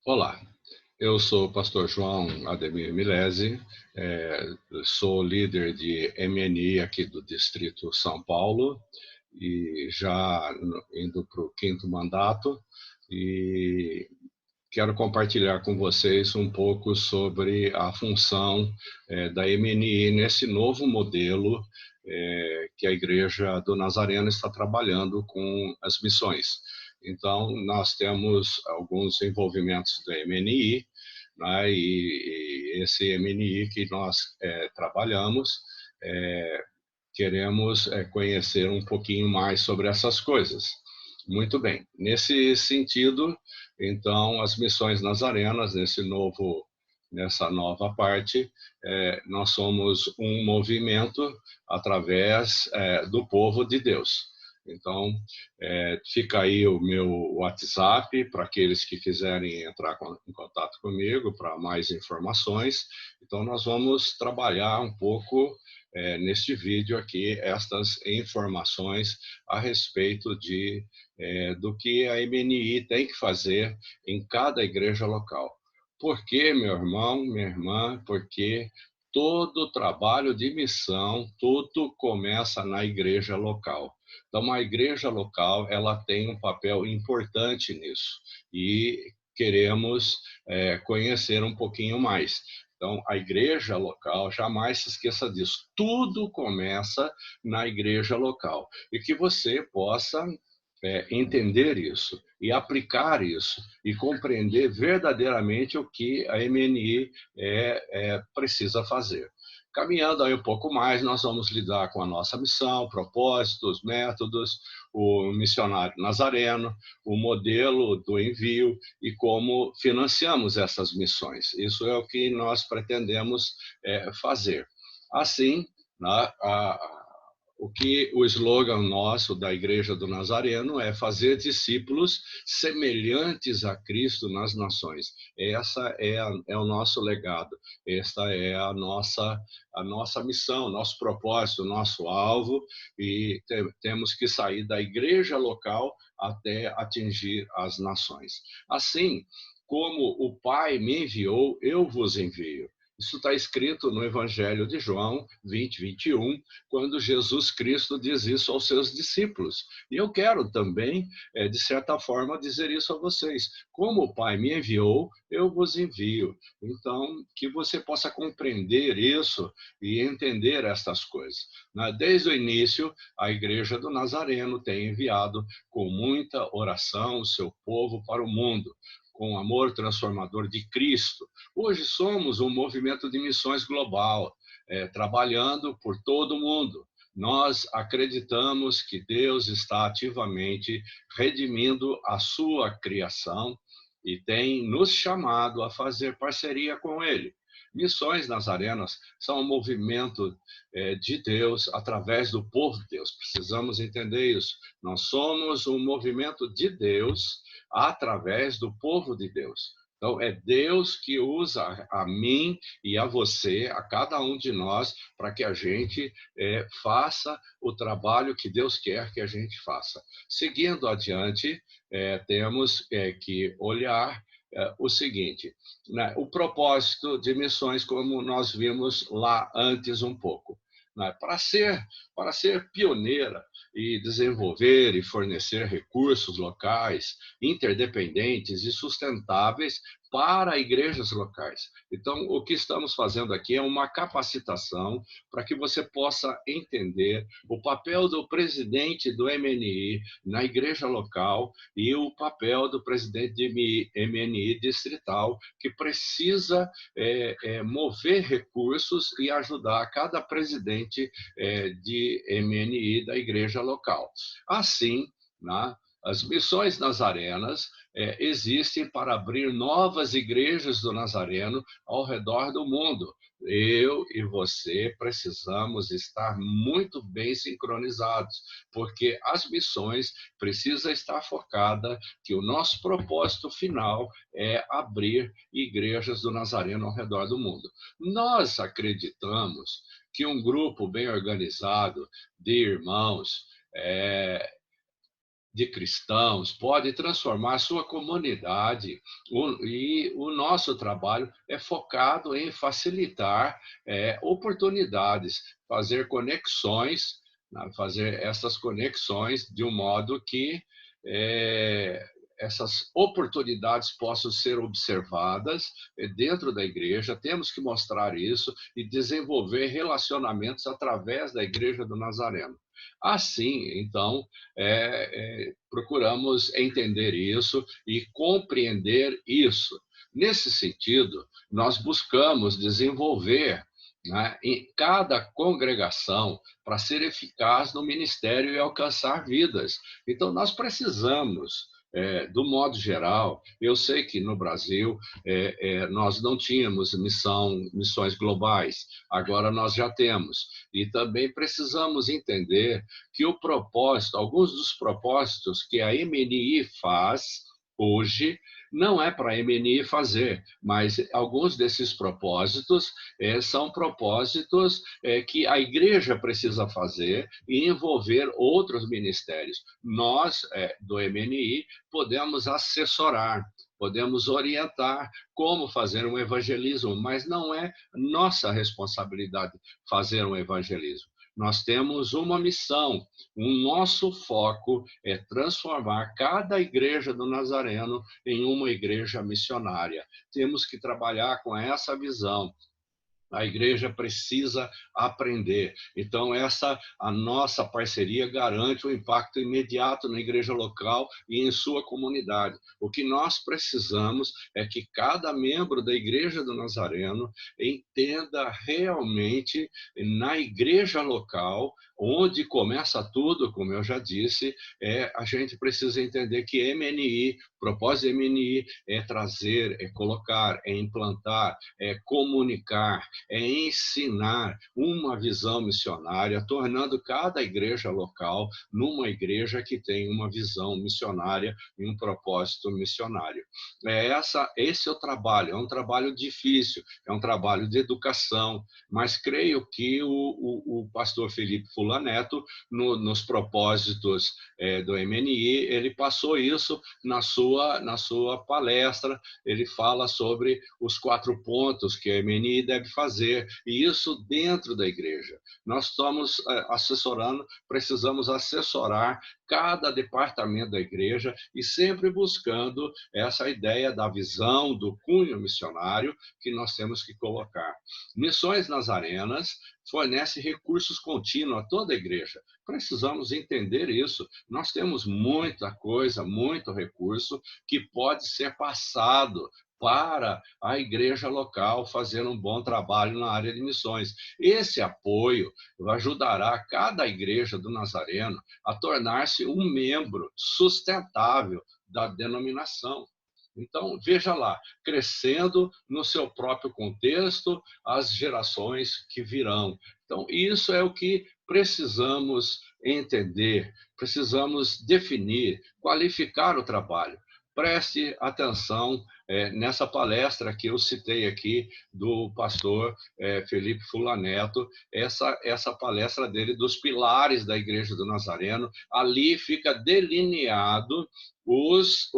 Olá, eu sou o pastor João Ademir Milesi, sou líder de MNI aqui do Distrito São Paulo e já indo para o quinto mandato, e quero compartilhar com vocês um pouco sobre a função da MNI nesse novo modelo que a Igreja do Nazareno está trabalhando com as missões. Então, nós temos alguns envolvimentos da MNI, né, e esse MNI que nós trabalhamos, queremos conhecer um pouquinho mais sobre essas coisas. Muito bem, nesse sentido, então, as missões nazarenas, nessa nova parte, nós somos um movimento através do povo de Deus. Então, fica aí o meu WhatsApp para aqueles que quiserem entrar em contato comigo para mais informações. Então, nós vamos trabalhar um pouco neste vídeo aqui estas informações a respeito do que a MNI tem que fazer em cada igreja local. Por quê, meu irmão, minha irmã? Porque todo trabalho de missão, tudo começa na igreja local. Então, a igreja local, ela tem um papel importante nisso e queremos conhecer um pouquinho mais. Então, a igreja local, jamais se esqueça disso. Tudo começa na igreja local. E que você possa entender isso e aplicar isso e compreender verdadeiramente o que a MNI precisa fazer. Caminhando aí um pouco mais, nós vamos lidar com a nossa missão, propósitos, métodos, o missionário nazareno, o modelo do envio e como financiamos essas missões. Isso é o que nós pretendemos fazer. Assim, né, o slogan nosso da Igreja do Nazareno é fazer discípulos semelhantes a Cristo nas nações. Essa é o nosso legado, esta é a nossa missão, nosso propósito, nosso alvo, e temos que sair da igreja local até atingir as nações. Assim, como o Pai me enviou, eu vos envio. Isso está escrito no Evangelho de João 20, 21, quando Jesus Cristo diz isso aos seus discípulos. E eu quero também, de certa forma, dizer isso a vocês. Como o Pai me enviou, eu vos envio. Então, que você possa compreender isso e entender estas coisas. Desde o início, a Igreja do Nazareno tem enviado com muita oração o seu povo para o mundo, com o amor transformador de Cristo. Hoje somos um movimento de missões global, trabalhando por todo o mundo. Nós acreditamos que Deus está ativamente redimindo a sua criação e tem nos chamado a fazer parceria com Ele. Missões nazarenas são um movimento de Deus através do povo de Deus. Precisamos entender isso. Nós somos um movimento de Deus através do povo de Deus. Então, é Deus que usa a mim e a você, a cada um de nós, para que a gente faça o trabalho que Deus quer que a gente faça. Seguindo adiante, temos que olhar o seguinte, né? O propósito de missões, como nós vimos lá antes um pouco. Né? Para ser pioneira e desenvolver e fornecer recursos locais, interdependentes e sustentáveis para igrejas locais. Então, o que estamos fazendo aqui é uma capacitação para que você possa entender o papel do presidente do MNI na igreja local e o papel do presidente de MNI distrital, que precisa mover recursos e ajudar cada presidente de MNI da igreja local. Assim, né, as missões nazarenas existem para abrir novas igrejas do Nazareno ao redor do mundo. Eu e você precisamos estar muito bem sincronizados, porque as missões precisam estar focadas que o nosso propósito final é abrir igrejas do Nazareno ao redor do mundo. Nós acreditamos que um grupo bem organizado de irmãos de cristãos, pode transformar a sua comunidade. E o nosso trabalho é focado em facilitar oportunidades, fazer conexões, né, fazer essas conexões de um modo que é, essas oportunidades possam ser observadas dentro da igreja. Temos que mostrar isso e desenvolver relacionamentos através da Igreja do Nazareno. Assim, então, procuramos entender isso e compreender isso. Nesse sentido, nós buscamos desenvolver, né, em cada congregação para ser eficaz no ministério e alcançar vidas. Então, nós precisamos, do modo geral, eu sei que no Brasil nós não tínhamos missões globais, agora nós já temos. E também precisamos entender que o propósito, alguns dos propósitos que a MNI faz hoje, não é para a MNI fazer, mas alguns desses propósitos são propósitos que a igreja precisa fazer e envolver outros ministérios. Nós, do MNI, podemos assessorar, podemos orientar como fazer um evangelismo, mas não é nossa responsabilidade fazer um evangelismo. Nós temos uma missão, o nosso foco é transformar cada igreja do Nazareno em uma igreja missionária. Temos que trabalhar com essa visão. A igreja precisa aprender. Então, a nossa parceria garante um impacto imediato na igreja local e em sua comunidade. O que nós precisamos é que cada membro da Igreja do Nazareno entenda realmente na igreja local, onde começa tudo, como eu já disse, a gente precisa entender que MNI, propósito de MNI é trazer, é colocar, é implantar, é comunicar, é ensinar uma visão missionária, tornando cada igreja local numa igreja que tem uma visão missionária e um propósito missionário. Esse é o trabalho, é um trabalho difícil, é um trabalho de educação, mas creio que o pastor Felipe Fulaneto, nos propósitos do MNI, ele passou isso na sua palestra. Ele fala sobre os 4 pontos que a MNI deve fazer, e isso dentro da igreja. Nós estamos assessorando, precisamos assessorar cada departamento da igreja e sempre buscando essa ideia da visão, do cunho missionário que nós temos que colocar. Missões Nazarenas fornece recursos contínuos a toda a igreja. Precisamos entender isso. Nós temos muita coisa, muito recurso que pode ser passado para a igreja local fazer um bom trabalho na área de missões. Esse apoio ajudará cada igreja do Nazareno a tornar-se um membro sustentável da denominação. Então, veja lá, crescendo no seu próprio contexto, as gerações que virão. Então, isso é o que precisamos entender, precisamos definir, qualificar o trabalho. Preste atenção nessa palestra que eu citei aqui do pastor Felipe Fulaneto, essa palestra dele dos pilares da Igreja do Nazareno. Ali fica delineado os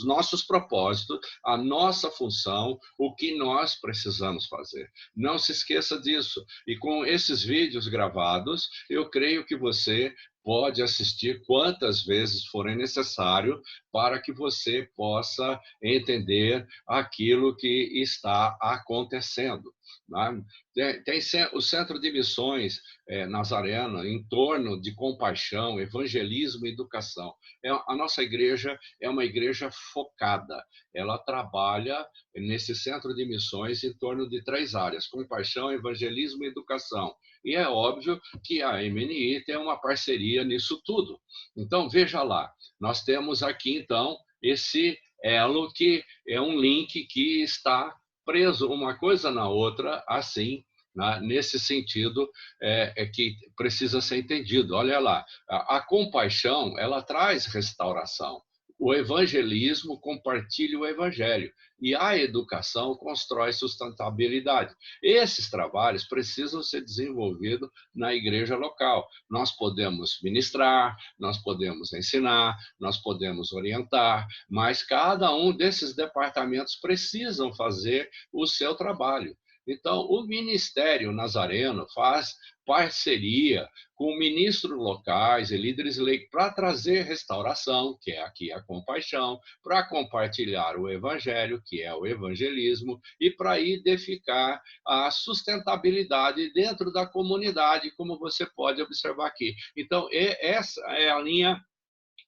nossos propósitos, a nossa função, o que nós precisamos fazer. Não se esqueça disso. E com esses vídeos gravados, eu creio que você pode assistir quantas vezes forem necessário para que você possa entender aquilo que está acontecendo. Tem o Centro de Missões Nazareno em torno de compaixão, evangelismo e educação. A nossa igreja é uma igreja focada. Ela trabalha nesse Centro de Missões em torno de 3 áreas: compaixão, evangelismo e educação. E é óbvio que a MNI tem uma parceria nisso tudo. Então, veja lá, nós temos aqui, então, esse elo que é um link que está preso uma coisa na outra, assim, nesse sentido que precisa ser entendido. Olha lá, a compaixão, ela traz restauração. o evangelismo compartilha o evangelho e a educação constrói sustentabilidade. Esses trabalhos precisam ser desenvolvidos na igreja local. Nós podemos ministrar, nós podemos ensinar, nós podemos orientar, mas cada um desses departamentos precisam fazer o seu trabalho. Então, o Ministério Nazareno faz parceria com ministros locais e líderes leigos para trazer restauração, que é aqui a compaixão, para compartilhar o evangelho, que é o evangelismo, e para edificar a sustentabilidade dentro da comunidade, como você pode observar aqui. Então, essa é a linha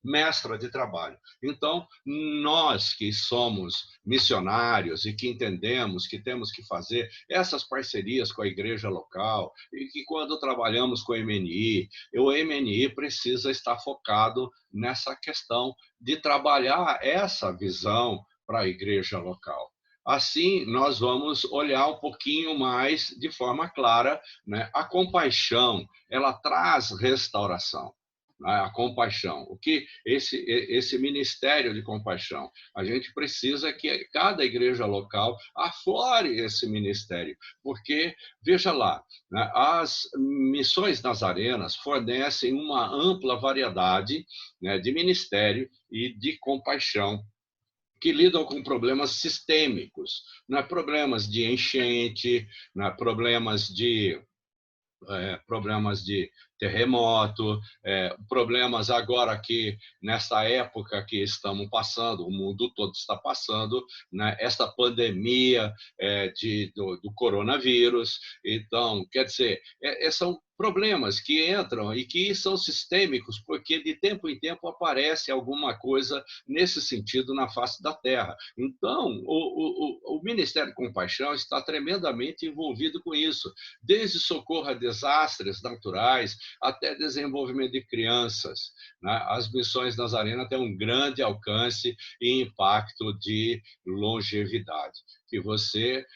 mestra de trabalho. Então, nós que somos missionários e que entendemos que temos que fazer essas parcerias com a igreja local e que quando trabalhamos com o MNI precisa estar focado nessa questão de trabalhar essa visão para a igreja local. Assim, nós vamos olhar um pouquinho mais de forma clara, né? A compaixão, ela traz restauração. A compaixão. O que esse ministério de compaixão? A gente precisa que cada igreja local aflore esse ministério, porque, veja lá, né, as missões nazarenas fornecem uma ampla variedade, né, de ministério e de compaixão que lidam com problemas sistêmicos, né, problemas de enchente, né, problemas de terremoto, problemas agora aqui, nessa época que estamos passando, o mundo todo está passando, né, esta pandemia do coronavírus. Então, quer dizer, são problemas que entram e que são sistêmicos, porque de tempo em tempo aparece alguma coisa nesse sentido na face da Terra. Então, o Ministério de Compaixão está tremendamente envolvido com isso, desde socorro a desastres naturais até desenvolvimento de crianças, né? As missões nazarenas têm um grande alcance e impacto de longevidade. Que você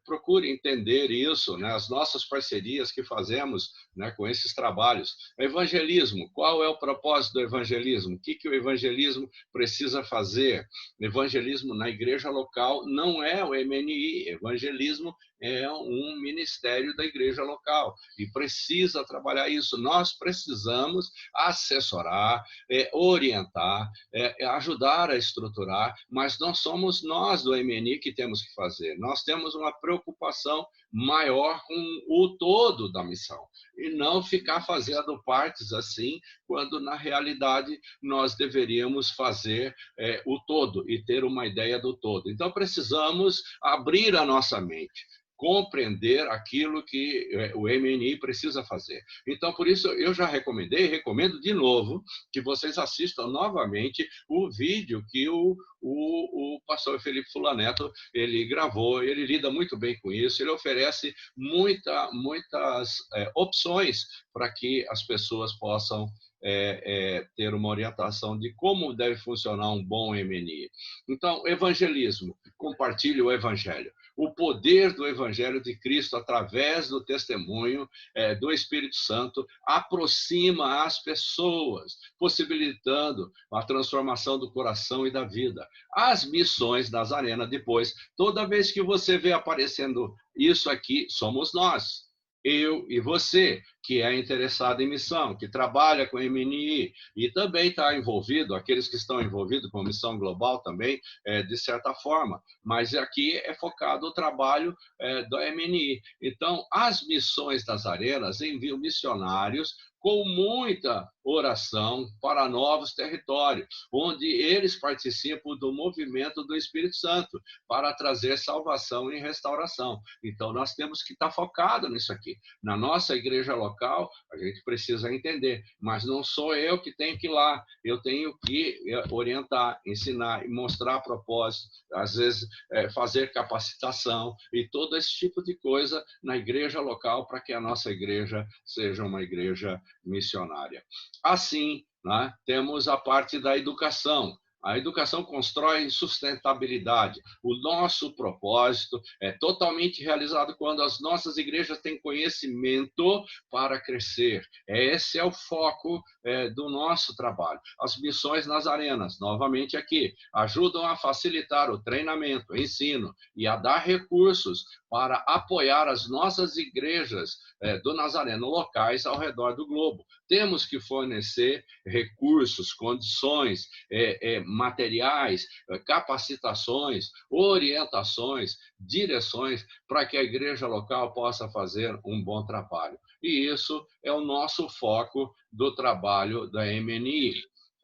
procure entender isso, né? As nossas parcerias que fazemos, né, com esses trabalhos. Evangelismo, qual é o propósito do evangelismo? O que o evangelismo precisa fazer? Evangelismo na igreja local não é o MNI, evangelismo é um ministério da igreja local e precisa trabalhar isso. Nós precisamos assessorar, orientar, ajudar a estruturar, mas não somos nós do MNI que temos que fazer. Nós temos uma preocupação maior com o todo da missão e não ficar fazendo partes assim, quando na realidade nós deveríamos fazer o todo e ter uma ideia do todo. Então precisamos abrir a nossa mente, compreender aquilo que o MNI precisa fazer. Então, por isso, eu já recomendo de novo que vocês assistam novamente o vídeo que o pastor Felipe Fulaneto ele gravou, ele lida muito bem com isso, ele oferece muitas opções para que as pessoas possam ter uma orientação de como deve funcionar um bom MNI. Então, evangelismo, compartilhe o evangelho. O poder do evangelho de Cristo através do testemunho do Espírito Santo aproxima as pessoas, possibilitando a transformação do coração e da vida. As missões nazarenas depois, toda vez que você vê aparecendo isso aqui, somos nós. Eu e você, que é interessado em missão, que trabalha com MNI e também está envolvido, aqueles que estão envolvidos com missão global também, de certa forma, mas aqui é focado o trabalho do MNI. Então, as missões nazarenas enviam missionários com muita oração para novos territórios, onde eles participam do movimento do Espírito Santo para trazer salvação e restauração. Então, nós temos que estar focados nisso aqui. Na nossa igreja local, a gente precisa entender, mas não sou eu que tenho que ir lá, eu tenho que orientar, ensinar e mostrar propósito, às vezes fazer capacitação e todo esse tipo de coisa na igreja local para que a nossa igreja seja uma igreja missionária. Assim, né, temos a parte da educação. A educação constrói sustentabilidade. O nosso propósito é totalmente realizado quando as nossas igrejas têm conhecimento para crescer. Esse é o foco do nosso trabalho. As missões nazarenas, novamente aqui, ajudam a facilitar o treinamento, o ensino e a dar recursos para apoiar as nossas igrejas do Nazareno locais ao redor do globo. Temos que fornecer recursos, condições, materiais, capacitações, orientações, direções para que a igreja local possa fazer um bom trabalho. E isso é o nosso foco do trabalho da MNI.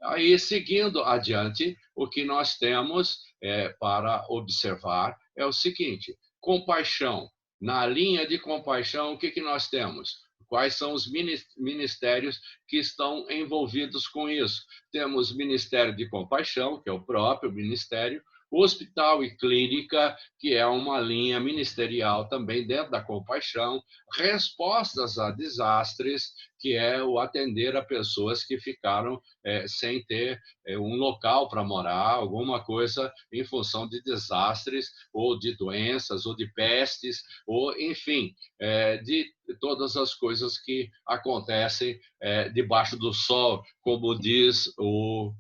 Aí, seguindo adiante, o que nós temos para observar é o seguinte: compaixão. Na linha de compaixão, o que nós temos? Quais são os ministérios que estão envolvidos com isso? Temos o Ministério de Compaixão, que é o próprio ministério, hospital e clínica, que é uma linha ministerial também dentro da compaixão, respostas a desastres, que é o atender a pessoas que ficaram sem ter um local para morar, alguma coisa em função de desastres, ou de doenças, ou de pestes, ou, enfim, de todas as coisas que acontecem debaixo do sol, como diz o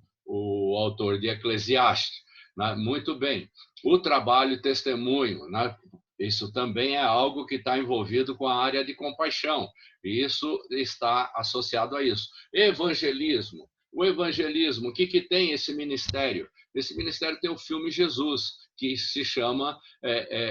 autor de Eclesiastes. Né? Muito bem. O trabalho e testemunho, né? Isso também é algo que está envolvido com a área de compaixão. E isso está associado a isso. Evangelismo. O evangelismo, o que tem esse ministério? Esse ministério tem o filme Jesus, que se chama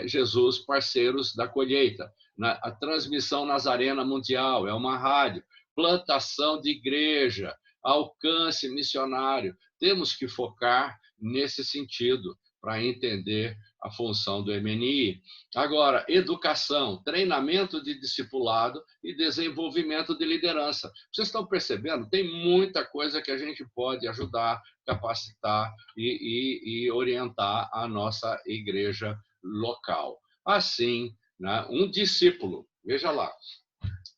Jesus Parceiros da Colheita. A transmissão Nazarena Mundial, é uma rádio. Plantação de igreja, alcance missionário. Temos que focar nesse sentido para entender a função do MNI. Agora, educação, treinamento de discipulado e desenvolvimento de liderança. Vocês estão percebendo? Tem muita coisa que a gente pode ajudar, capacitar e orientar a nossa igreja local. Assim, né, um discípulo, veja lá,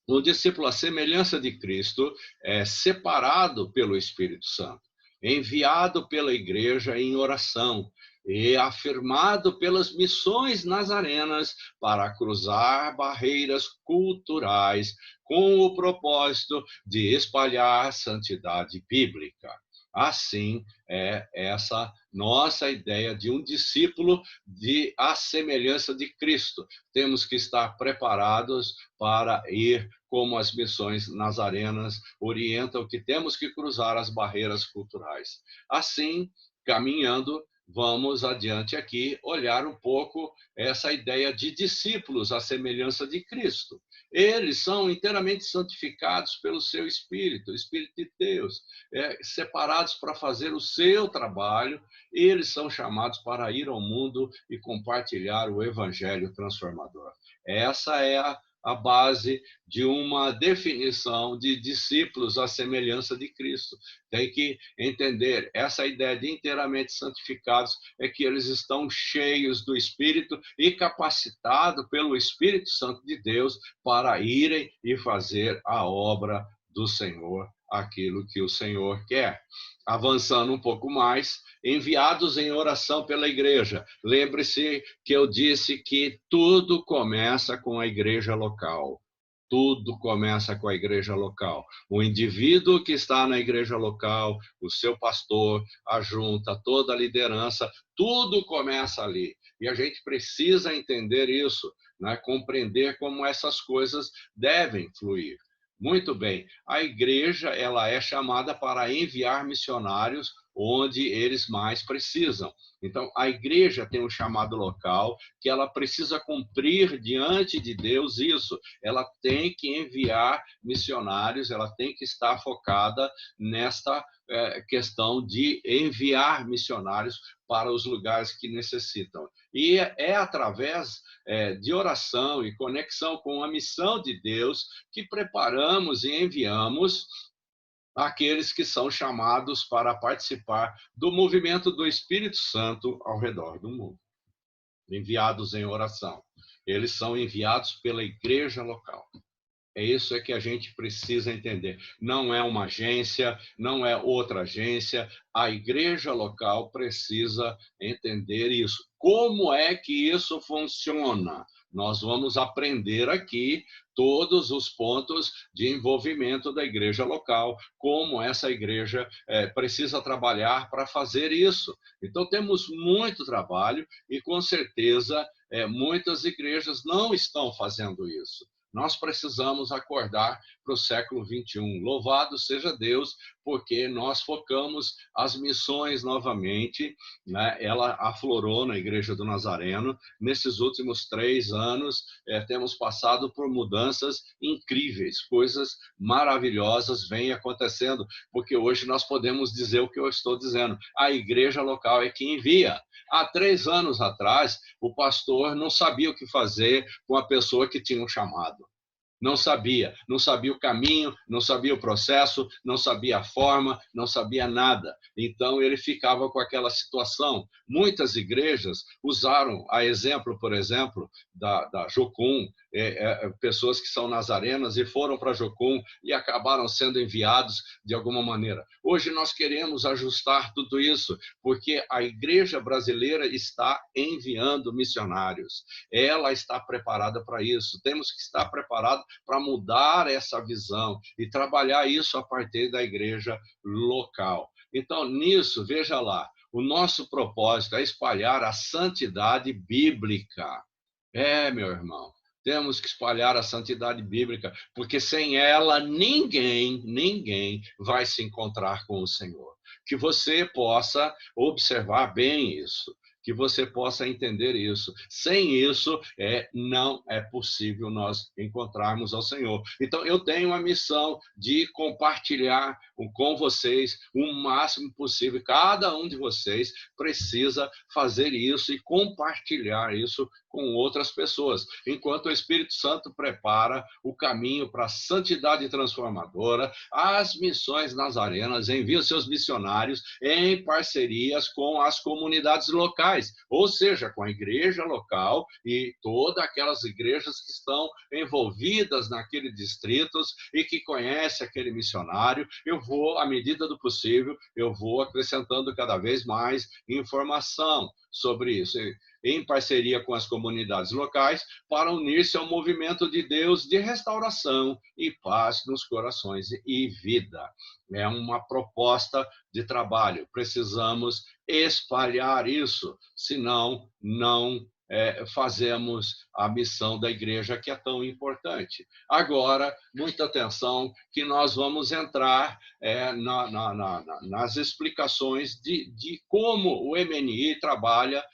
um discípulo à semelhança de Cristo é separado pelo Espírito Santo, enviado pela igreja em oração e afirmado pelas missões nazarenas para cruzar barreiras culturais com o propósito de espalhar santidade bíblica. Assim, é essa nossa ideia de um discípulo à semelhança de Cristo. Temos que estar preparados para ir como as missões nazarenas orientam que temos que cruzar as barreiras culturais. Assim, caminhando, vamos adiante aqui olhar um pouco essa ideia de discípulos à semelhança de Cristo. Eles são inteiramente santificados pelo seu Espírito, o Espírito de Deus, separados para fazer o seu trabalho. Eles são chamados para ir ao mundo e compartilhar o evangelho transformador. Essa é a base de uma definição de discípulos à semelhança de Cristo. Tem que entender, essa ideia de inteiramente santificados é que eles estão cheios do Espírito e capacitados pelo Espírito Santo de Deus para irem e fazer a obra do Senhor, aquilo que o Senhor quer. Avançando um pouco mais, enviados em oração pela igreja. Lembre-se que eu disse que tudo começa com a igreja local. Tudo começa com a igreja local. O indivíduo que está na igreja local, o seu pastor, a junta, toda a liderança, tudo começa ali. E a gente precisa entender isso, né? Compreender como essas coisas devem fluir. Muito bem, a igreja ela é chamada para enviar missionários onde eles mais precisam. Então, a igreja tem um chamado local que ela precisa cumprir diante de Deus isso. Ela tem que enviar missionários, ela tem que estar focada nesta questão de enviar missionários para os lugares que necessitam. E é através de oração e conexão com a missão de Deus que preparamos e enviamos aqueles que são chamados para participar do movimento do Espírito Santo ao redor do mundo. Enviados em oração. Eles são enviados pela igreja local. É isso que a gente precisa entender. Não é uma agência, não é outra agência. A igreja local precisa entender isso. Como é que isso funciona? Nós vamos aprender aqui todos os pontos de envolvimento da igreja local, como essa igreja precisa trabalhar para fazer isso. Então, temos muito trabalho e, com certeza, muitas igrejas não estão fazendo isso. Nós precisamos acordar para o século XXI. Louvado seja Deus, porque nós focamos as missões novamente, né? Ela aflorou na Igreja do Nazareno. Nesses últimos 3 anos, temos passado por mudanças incríveis, coisas maravilhosas vêm acontecendo, porque hoje nós podemos dizer o que eu estou dizendo. A igreja local é que envia. Há 3 anos atrás, o pastor não sabia o que fazer com a pessoa que tinha um chamado. Não sabia o caminho, não sabia o processo, não sabia a forma, não sabia nada. Então, ele ficava com aquela situação. Muitas igrejas usaram, a exemplo, por exemplo, da Jocum, pessoas que são nazarenas e foram para Jocum e acabaram sendo enviados de alguma maneira. Hoje nós queremos ajustar tudo isso, porque a igreja brasileira está enviando missionários. Ela está preparada para isso. Temos que estar preparados para mudar essa visão e trabalhar isso a partir da igreja local. Então, nisso, veja lá, o nosso propósito é espalhar a santidade bíblica. Meu irmão, temos que espalhar a santidade bíblica, porque sem ela ninguém vai se encontrar com o Senhor. Que você possa observar bem isso, que você possa entender isso. Sem isso, não é possível nós encontrarmos ao Senhor. Então, eu tenho a missão de compartilhar com vocês o máximo possível. Cada um de vocês precisa fazer isso e compartilhar isso com outras pessoas, enquanto o Espírito Santo prepara o caminho para a santidade transformadora. As missões nazarenas enviam seus missionários em parcerias com as comunidades locais, ou seja, com a igreja local e todas aquelas igrejas que estão envolvidas naqueles distritos e que conhecem aquele missionário. Eu vou, à medida do possível, eu vou acrescentando cada vez mais informação sobre isso, em parceria com as comunidades locais, para unir-se ao movimento de Deus de restauração e paz nos corações e vida. É uma proposta de trabalho. Precisamos espalhar isso, senão não fazemos a missão da igreja, que é tão importante. Agora, muita atenção, que nós vamos entrar nas explicações de como o MNI trabalha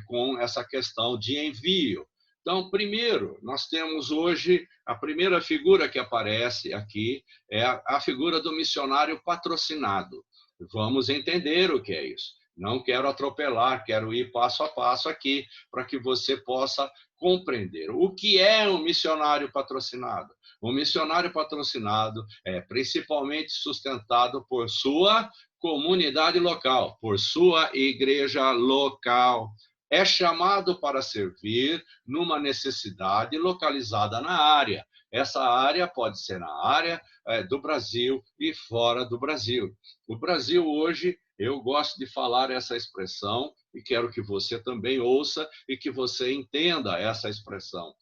com essa questão de envio. Então, primeiro, nós temos hoje, a primeira figura que aparece aqui é a figura do missionário patrocinado. Vamos entender o que é isso. Não quero atropelar, quero ir passo a passo aqui, para que você possa compreender. O que é um missionário patrocinado? O missionário patrocinado é principalmente sustentado por sua comunidade local, por sua igreja local. É chamado para servir numa necessidade localizada na área. Essa área pode ser na área do Brasil e fora do Brasil. O Brasil hoje, eu gosto de falar essa expressão e quero que você também ouça e que você entenda essa expressão.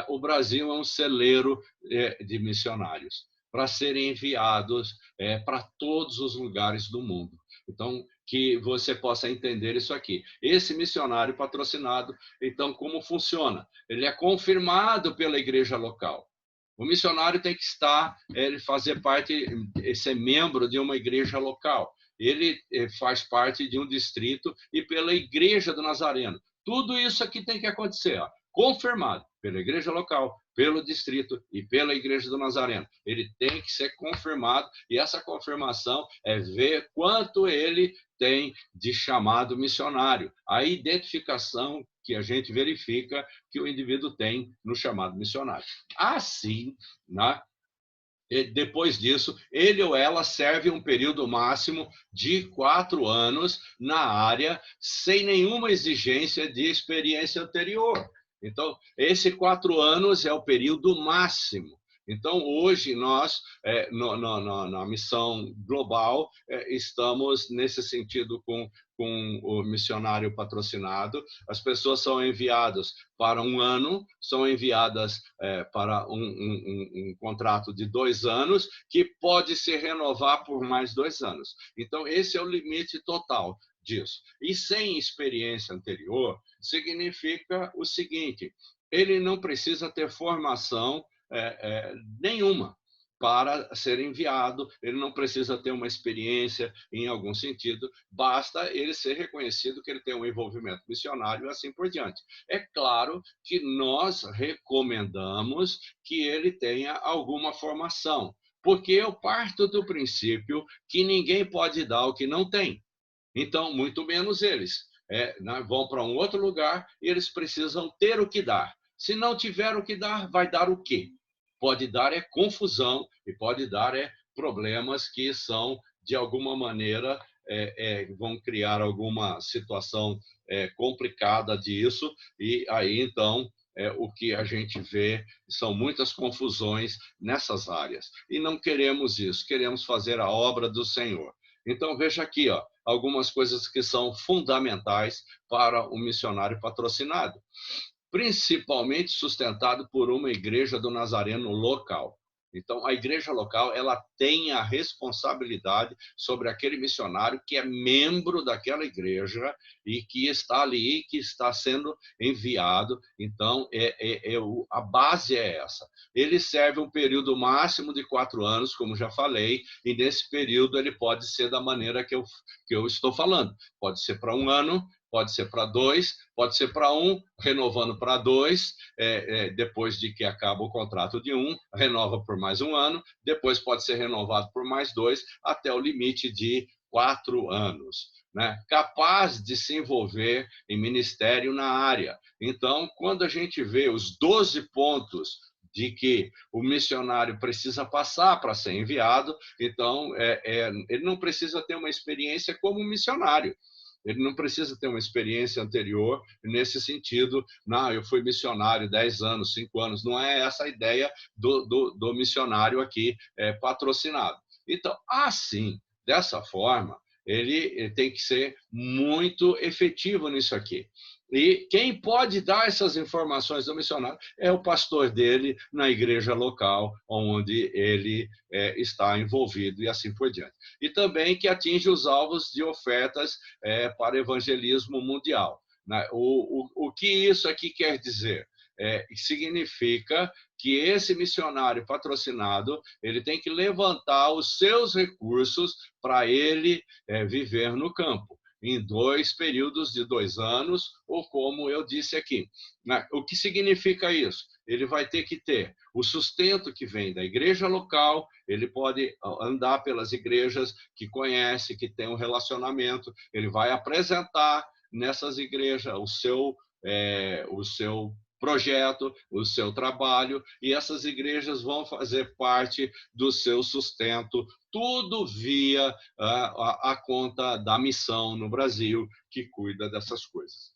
O Brasil é um celeiro de missionários para serem enviados para todos os lugares do mundo. Então, que você possa entender isso aqui. Esse missionário patrocinado, então, como funciona? Ele é confirmado pela igreja local. O missionário tem que fazer parte, ser membro de uma igreja local. Ele faz parte de um distrito e pela igreja do Nazareno. Tudo isso aqui tem que acontecer, confirmado pela igreja local, pelo distrito e pela igreja do Nazareno. Ele tem que ser confirmado e essa confirmação é ver quanto ele tem de chamado missionário. A identificação que a gente verifica que o indivíduo tem no chamado missionário. Assim, depois disso, ele ou ela serve um período máximo de 4 anos na área, sem nenhuma exigência de experiência anterior. Então, esse 4 anos é o período máximo. Então, hoje, nós, na missão global, estamos nesse sentido com o missionário patrocinado. As pessoas são enviadas para um ano, são enviadas para um contrato de 2 anos, que pode se renovar por mais 2 anos. Então, esse é o limite total disso. E sem experiência anterior, significa o seguinte: ele não precisa ter formação nenhuma para ser enviado, ele não precisa ter uma experiência em algum sentido, basta ele ser reconhecido que ele tem um envolvimento missionário e assim por diante. É claro que nós recomendamos que ele tenha alguma formação, porque eu parto do princípio que ninguém pode dar o que não tem. Então, muito menos eles. Vão para um outro lugar e eles precisam ter o que dar. Se não tiver o que dar, vai dar o quê? Pode dar confusão e pode dar problemas que são, de alguma maneira, vão criar alguma situação complicada disso, e aí, então, o que a gente vê são muitas confusões nessas áreas. E não queremos isso, queremos fazer a obra do Senhor. Então, veja aqui, algumas coisas que são fundamentais para o missionário patrocinado, principalmente sustentado por uma igreja do Nazareno local. Então, a igreja local, ela tem a responsabilidade sobre aquele missionário que é membro daquela igreja e que está ali, que está sendo enviado. Então, a base é essa. Ele serve um período máximo de 4 anos, como já falei, e nesse período ele pode ser da maneira que eu estou falando. Pode ser para 1 ano, pode ser para 2, pode ser para 1, renovando para 2, depois de que acaba o contrato de 1, renova por mais 1 ano, depois pode ser renovado por mais 2, até o limite de 4 anos. Né? Capaz de se envolver em ministério na área. Então, quando a gente vê os 12 pontos de que o missionário precisa passar para ser enviado, então ele não precisa ter uma experiência como missionário. Ele não precisa ter uma experiência anterior nesse sentido. Não, eu fui missionário 10 anos, 5 anos. Não é essa a ideia do missionário aqui patrocinado. Então, assim, dessa forma, ele tem que ser muito efetivo nisso aqui. E quem pode dar essas informações ao missionário é o pastor dele na igreja local, onde ele está envolvido e assim por diante. E também que atinge os alvos de ofertas para evangelismo mundial. Né? O que isso aqui quer dizer? Significa que esse missionário patrocinado ele tem que levantar os seus recursos para ele viver no campo, em 2 períodos de 2 anos, ou como eu disse aqui. O que significa isso? Ele vai ter que ter o sustento que vem da igreja local, ele pode andar pelas igrejas que conhece, que tem um relacionamento, ele vai apresentar nessas igrejas o seu projeto, o seu trabalho, e essas igrejas vão fazer parte do seu sustento, tudo via a conta da missão no Brasil, que cuida dessas coisas.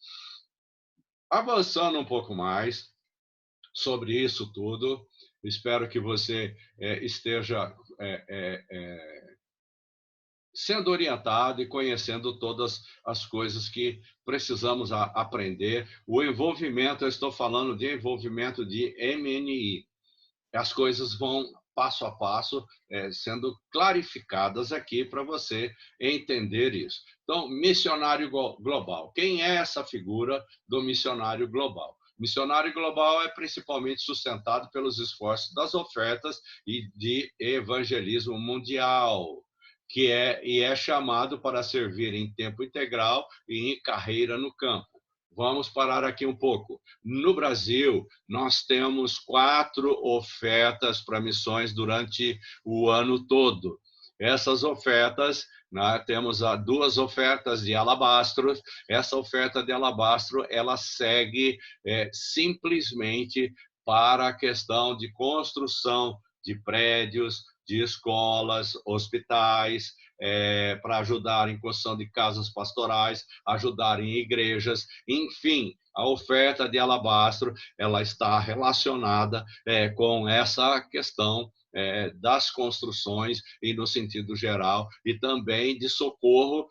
Avançando um pouco mais sobre isso tudo, espero que você esteja sendo orientado e conhecendo todas as coisas que precisamos aprender. O envolvimento, eu estou falando de envolvimento de MNI. As coisas vão passo a passo sendo clarificadas aqui para você entender isso. Então, missionário global. Quem é essa figura do missionário global? Missionário global é principalmente sustentado pelos esforços das ofertas e de evangelismo mundial, que é chamado para servir em tempo integral e em carreira no campo. Vamos parar aqui um pouco. No Brasil, nós temos 4 ofertas para missões durante o ano todo. Essas ofertas, temos 2 ofertas de alabastro. Essa oferta de alabastro, ela segue simplesmente para a questão de construção de prédios, de escolas, hospitais, para ajudar em construção de casas pastorais, ajudar em igrejas, enfim, A oferta de alabastro, ela está relacionada com essa questão das construções e no sentido geral, e também de socorro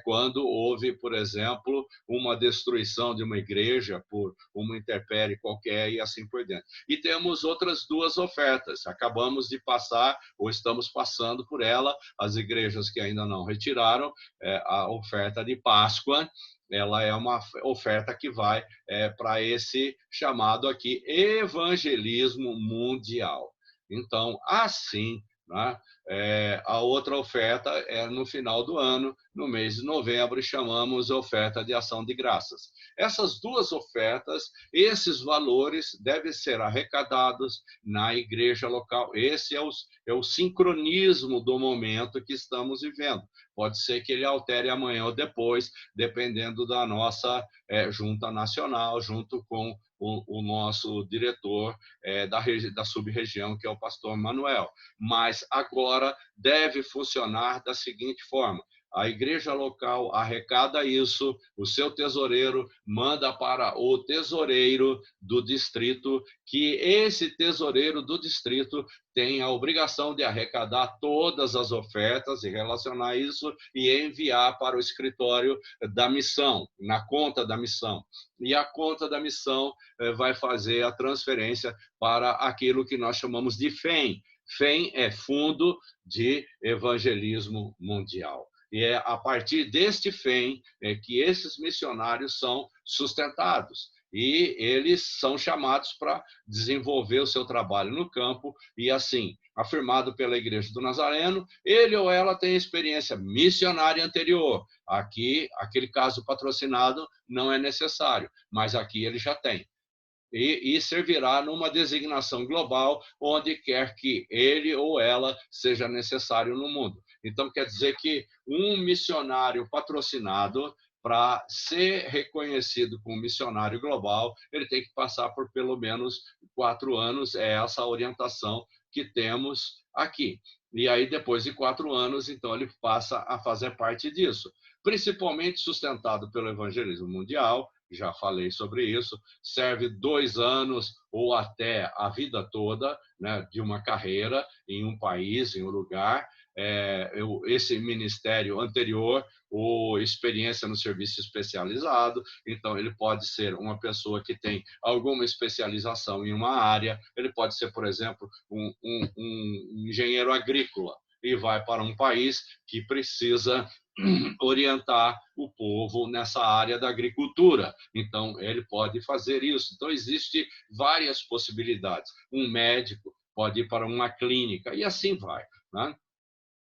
quando houve, por exemplo, uma destruição de uma igreja por uma intempérie qualquer e assim por diante. E temos outras duas ofertas, acabamos de passar, ou estamos passando por ela, as igrejas que ainda não retiraram, a oferta de Páscoa, ela é uma oferta que vai para esse chamado aqui evangelismo mundial. Então, assim, né, a outra oferta é no final do ano, no mês de novembro, e chamamos oferta de ação de graças. Essas duas ofertas, esses valores devem ser arrecadados na igreja local. Esse é o sincronismo do momento que estamos vivendo. Pode ser que ele altere amanhã ou depois, dependendo da nossa junta nacional, junto com o nosso diretor da sub-região, que é o pastor Manuel. Mas agora deve funcionar da seguinte forma: a igreja local arrecada isso, o seu tesoureiro manda para o tesoureiro do distrito, que esse tesoureiro do distrito tem a obrigação de arrecadar todas as ofertas e relacionar isso e enviar para o escritório da missão, na conta da missão. E a conta da missão vai fazer a transferência para aquilo que nós chamamos de FEM. FEM é Fundo de Evangelismo Mundial. E é a partir deste FEM que esses missionários são sustentados. E eles são chamados para desenvolver o seu trabalho no campo e, assim, afirmado pela Igreja do Nazareno, ele ou ela tem experiência missionária anterior. Aqui, aquele caso patrocinado não é necessário, mas aqui ele já tem. E servirá numa designação global onde quer que ele ou ela seja necessário no mundo. Então, quer dizer que um missionário patrocinado, para ser reconhecido como missionário global, ele tem que passar por pelo menos 4 anos, é essa orientação que temos aqui. E aí, depois de 4 anos, então, ele passa a fazer parte disso, principalmente sustentado pelo evangelismo mundial. Já falei sobre isso, serve 2 anos ou até a vida toda, né, de uma carreira em um país, em um lugar. Esse ministério anterior ou experiência no serviço especializado, então ele pode ser uma pessoa que tem alguma especialização em uma área, ele pode ser, por exemplo, um engenheiro agrícola e vai para um país que precisa orientar o povo nessa área da agricultura. Então, ele pode fazer isso. Então, existem várias possibilidades. Um médico pode ir para uma clínica e assim vai, né?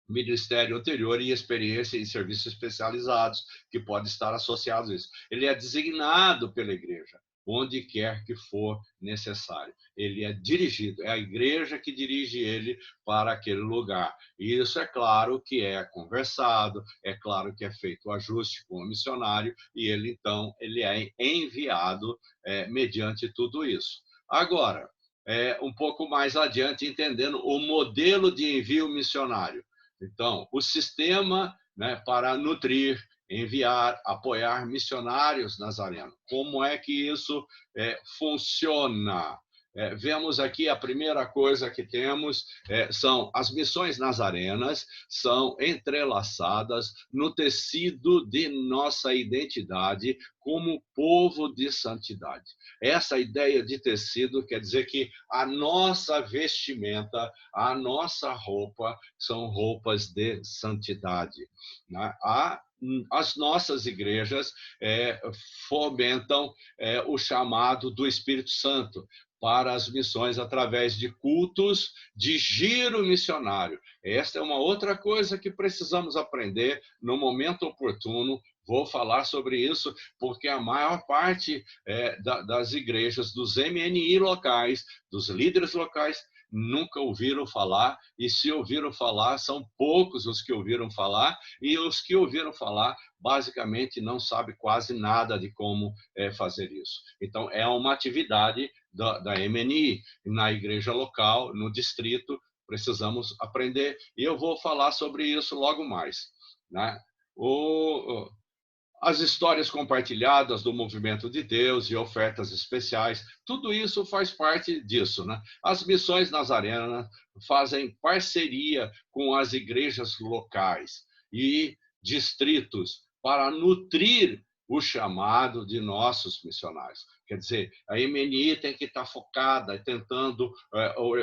Ministério anterior e experiência em serviços especializados que pode estar associados a isso. Ele é designado pela igreja, onde quer que for necessário. Ele é dirigido, é a igreja que dirige ele para aquele lugar. E isso é claro que é conversado, é claro que é feito o ajuste com o missionário, e ele, então, ele é enviado mediante tudo isso. Agora, um pouco mais adiante, entendendo o modelo de envio missionário. Então, o sistema, né, para nutrir, enviar, apoiar missionários nazarenos. Como é que isso funciona? Vemos aqui a primeira coisa que temos são as missões nazarenas, são entrelaçadas no tecido de nossa identidade como povo de santidade. Essa ideia de tecido quer dizer que a nossa vestimenta, a nossa roupa são roupas de santidade, né? As nossas igrejas fomentam o chamado do Espírito Santo para as missões através de cultos de giro missionário. Esta é uma outra coisa que precisamos aprender no momento oportuno. Vou falar sobre isso porque a maior parte das igrejas, dos MNI locais, dos líderes locais, nunca ouviram falar, e se ouviram falar, são poucos os que ouviram falar, e os que ouviram falar, basicamente, não sabem quase nada de como fazer isso. Então, é uma atividade da MNI, na igreja local, no distrito, precisamos aprender, e eu vou falar sobre isso logo mais, né? as histórias compartilhadas do movimento de Deus e ofertas especiais, tudo isso faz parte disso, né? As missões nazarenas fazem parceria com as igrejas locais e distritos para nutrir o chamado de nossos missionários. Quer dizer, a MNI tem que estar focada, tentando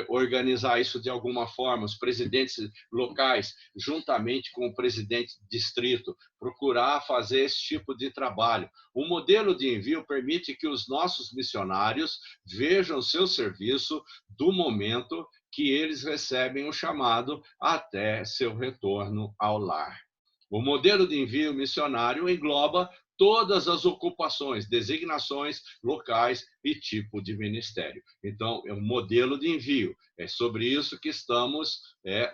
organizar isso de alguma forma, os presidentes locais, juntamente com o presidente de distrito, procurar fazer esse tipo de trabalho. O modelo de envio permite que os nossos missionários vejam seu serviço do momento que eles recebem o chamado até seu retorno ao lar. O modelo de envio missionário engloba todas as ocupações, designações locais e tipo de ministério. Então, é um modelo de envio. É sobre isso que estamos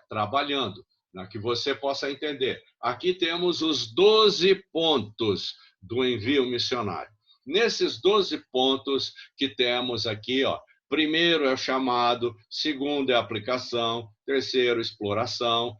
trabalhando, para que você possa entender. Aqui temos os 12 pontos do envio missionário. Nesses 12 pontos que temos aqui, ó, primeiro é o chamado, segundo é a aplicação, terceiro, exploração,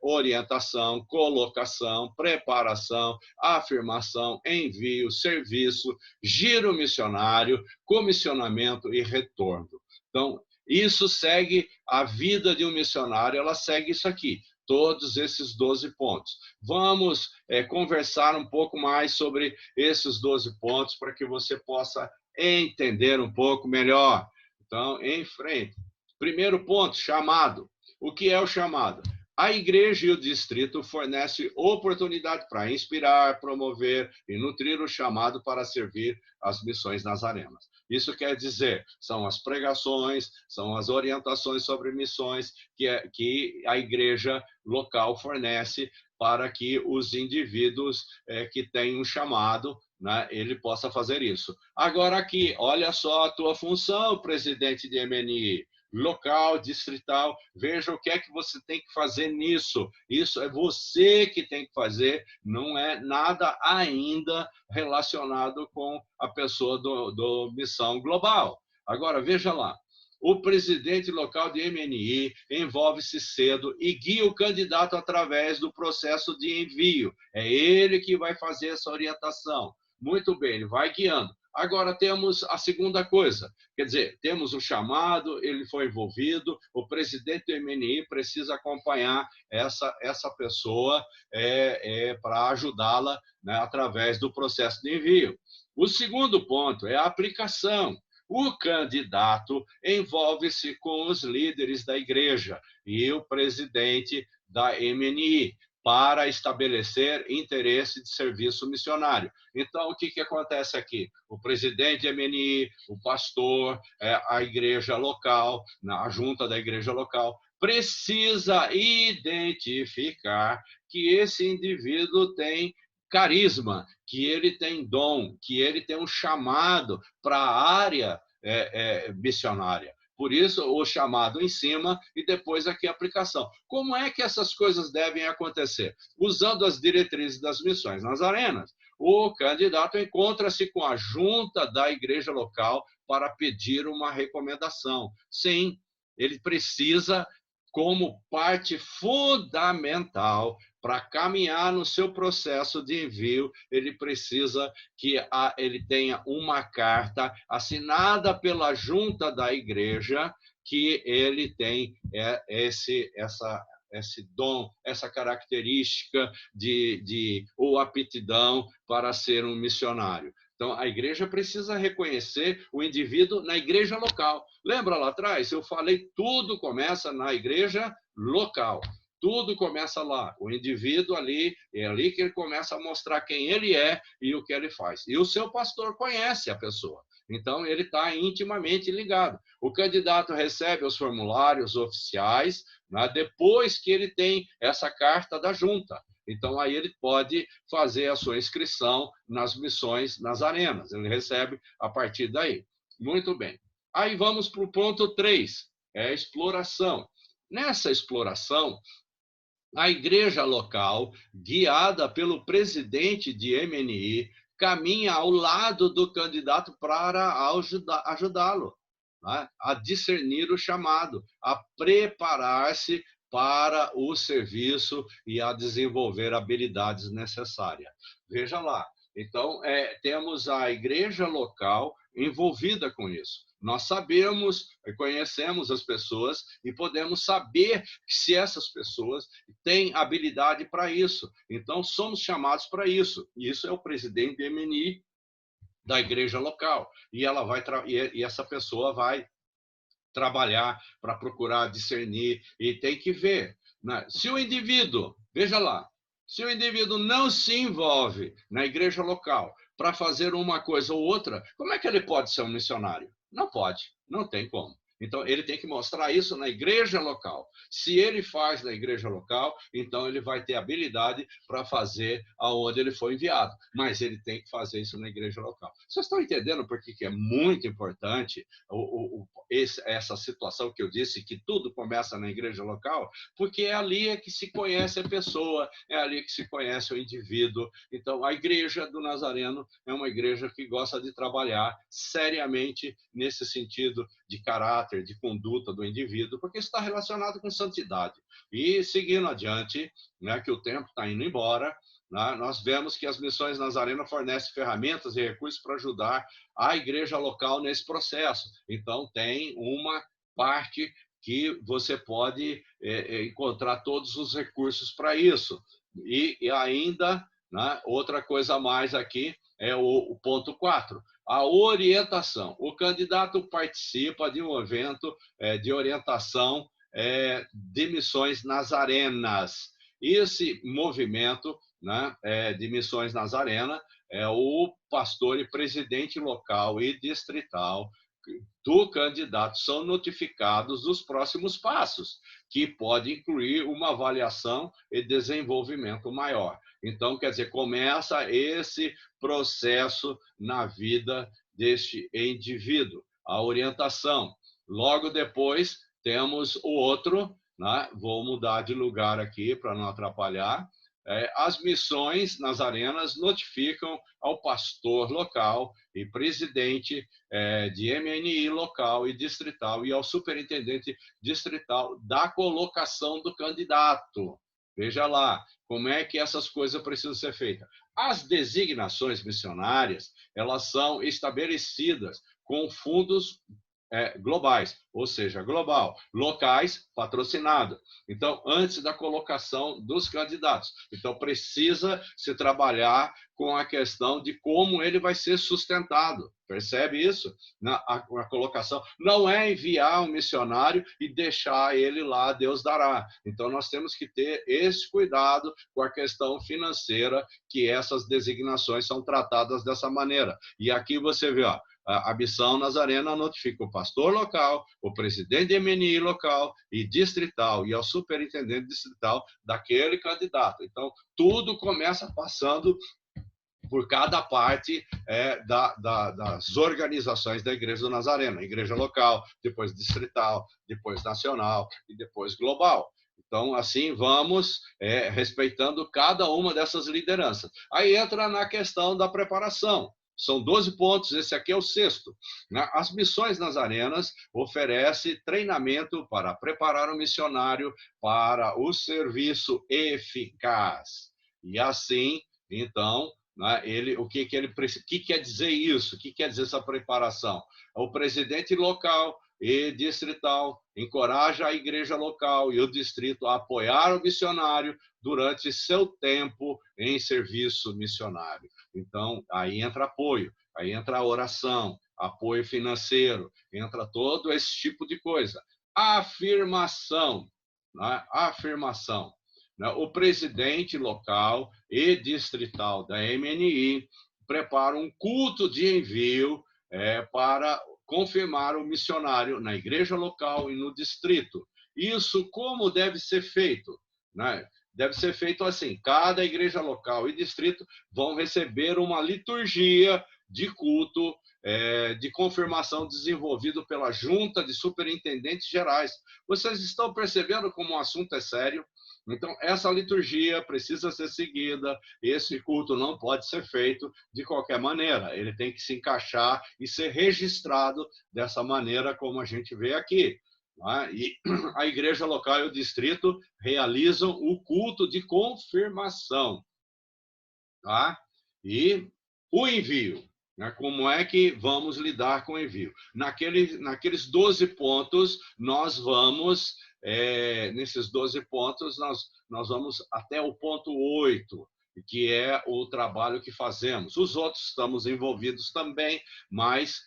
orientação, colocação, preparação, afirmação, envio, serviço, giro missionário, comissionamento e retorno. Então, isso segue a vida de um missionário, ela segue isso aqui, todos esses 12 pontos. Vamos conversar um pouco mais sobre esses 12 pontos para que você possa entender um pouco melhor. Então, em frente. Primeiro ponto, chamado. O que é o chamado? A igreja e o distrito fornecem oportunidade para inspirar, promover e nutrir o chamado para servir as missões nazarenas. Isso quer dizer, são as pregações, são as orientações sobre missões que a igreja local fornece para que os indivíduos que têm um chamado, né, ele possa fazer isso. Agora aqui, olha só a tua função, presidente de MNI, local, distrital, veja o que é que você tem que fazer nisso. Isso é você que tem que fazer, não é nada ainda relacionado com a pessoa do Missão Global. Agora, veja lá. O presidente local de MNI envolve-se cedo e guia o candidato através do processo de envio. É ele que vai fazer essa orientação. Muito bem, ele vai guiando. Agora temos a segunda coisa, quer dizer, temos o chamado, ele foi envolvido, o presidente do MNI precisa acompanhar essa pessoa para ajudá-la, né, através do processo de envio. O segundo ponto é a aplicação. O candidato envolve-se com os líderes da igreja e o presidente da MNI para estabelecer interesse de serviço missionário. Então, o que acontece aqui? O presidente de MNI, o pastor, a igreja local, a junta da igreja local, precisa identificar que esse indivíduo tem carisma, que ele tem dom, que ele tem um chamado para a área missionária. Por isso, o chamado em cima e depois aqui a aplicação. Como é que essas coisas devem acontecer? Usando as diretrizes das missões nazarenas. O candidato encontra-se com a junta da igreja local para pedir uma recomendação. Sim, ele precisa, como parte fundamental para caminhar no seu processo de envio, ele precisa que ele tenha uma carta assinada pela junta da igreja que ele tem esse dom, essa característica ou aptidão para ser um missionário. Então, a igreja precisa reconhecer o indivíduo na igreja local. Lembra lá atrás? Eu falei, tudo começa na igreja local. Tudo começa lá. O indivíduo ali, é ali que ele começa a mostrar quem ele é e o que ele faz. E o seu pastor conhece a pessoa. Então, ele está intimamente ligado. O candidato recebe os formulários oficiais, né, depois que ele tem essa carta da junta. Então, aí ele pode fazer a sua inscrição nas missões nazarenas. Ele recebe a partir daí. Muito bem. Aí vamos para o ponto 3, é a exploração. Nessa exploração, a igreja local, guiada pelo presidente de MNI, caminha ao lado do candidato para ajudá-lo, né, a discernir o chamado, a preparar-se para o serviço e a desenvolver habilidades necessárias. Veja lá. Então, temos a igreja local envolvida com isso. Nós sabemos, conhecemos as pessoas e podemos saber se essas pessoas têm habilidade para isso. Então, somos chamados para isso. E isso é o presidente do MNI da igreja local. E essa pessoa vai trabalhar para procurar discernir e tem que ver, né? Se o indivíduo, veja lá, se o indivíduo não se envolve na igreja local para fazer uma coisa ou outra, como é que ele pode ser um missionário? Não pode, não tem como. Então, ele tem que mostrar isso na igreja local. Se ele faz na igreja local, então ele vai ter habilidade para fazer aonde ele foi enviado. Mas ele tem que fazer isso na igreja local. Vocês estão entendendo por que é muito importante essa situação que eu disse, que tudo começa na igreja local? Porque é ali que se conhece a pessoa, é ali que se conhece o indivíduo. Então, a igreja do Nazareno é uma igreja que gosta de trabalhar seriamente nesse sentido de caráter, de conduta do indivíduo, porque isso está relacionado com santidade. E seguindo adiante, né, que o tempo está indo embora, né, nós vemos que as missões Nazareno fornecem ferramentas e recursos para ajudar a igreja local nesse processo. Então, tem uma parte que você pode encontrar todos os recursos para isso. E ainda, né, outra coisa a mais aqui é o ponto 4. A orientação. O candidato participa de um evento de orientação de missões nazarenas. Esse movimento, né, de missões nazarena o pastor e presidente local e distrital do candidato são notificados dos próximos passos, que pode incluir uma avaliação e desenvolvimento maior. Então, quer dizer, começa esse processo na vida deste indivíduo, a orientação. Logo depois, temos o outro, né? Vou mudar de lugar aqui para não atrapalhar. As missões nazarenas notificam ao pastor local e presidente de MNI local e distrital e ao superintendente distrital da colocação do candidato. Veja lá como é que essas coisas precisam ser feitas. As designações missionárias, elas são estabelecidas com fundos globais, ou seja, global, locais, patrocinado. Então, antes da colocação dos candidatos. Então, precisa se trabalhar com a questão de como ele vai ser sustentado. Percebe isso? A colocação não é enviar um missionário e deixar ele lá, Deus dará. Então, nós temos que ter esse cuidado com a questão financeira, que essas designações são tratadas dessa maneira. E aqui você vê, ó, a missão Nazarena notifica o pastor local, o presidente de MNI local e distrital e ao superintendente distrital daquele candidato. Então, tudo começa passando por cada parte das organizações da Igreja do Nazareno, igreja local, depois distrital, depois nacional e depois global. Então, assim, vamos respeitando cada uma dessas lideranças. Aí entra na questão da preparação. São 12 pontos, esse aqui é o 6º. As missões nazarenas oferecem treinamento para preparar o missionário para o serviço eficaz. E assim, então, o que quer dizer isso? O que quer dizer essa preparação? O presidente local e distrital encoraja a igreja local e o distrito a apoiar o missionário durante seu tempo em serviço missionário. Então, aí entra apoio, aí entra a oração, apoio financeiro, entra todo esse tipo de coisa. Afirmação, afirmação. O presidente local e distrital da MNI prepara um culto de envio para confirmar o missionário na igreja local e no distrito. Isso como deve ser feito? Deve ser feito assim, cada igreja local e distrito vão receber uma liturgia de culto de confirmação desenvolvido pela junta de superintendentes gerais. Vocês estão percebendo como o assunto é sério? Então, essa liturgia precisa ser seguida, esse culto não pode ser feito de qualquer maneira, ele tem que se encaixar e ser registrado dessa maneira como a gente vê aqui. Tá? E a igreja local e o distrito realizam o culto de confirmação. Tá? E o envio, né? Como é que vamos lidar com o envio? Naqueles 12 pontos, nós vamos, nesses 12 pontos, nós vamos até o ponto 8, que é o trabalho que fazemos. Os outros estamos envolvidos também, mas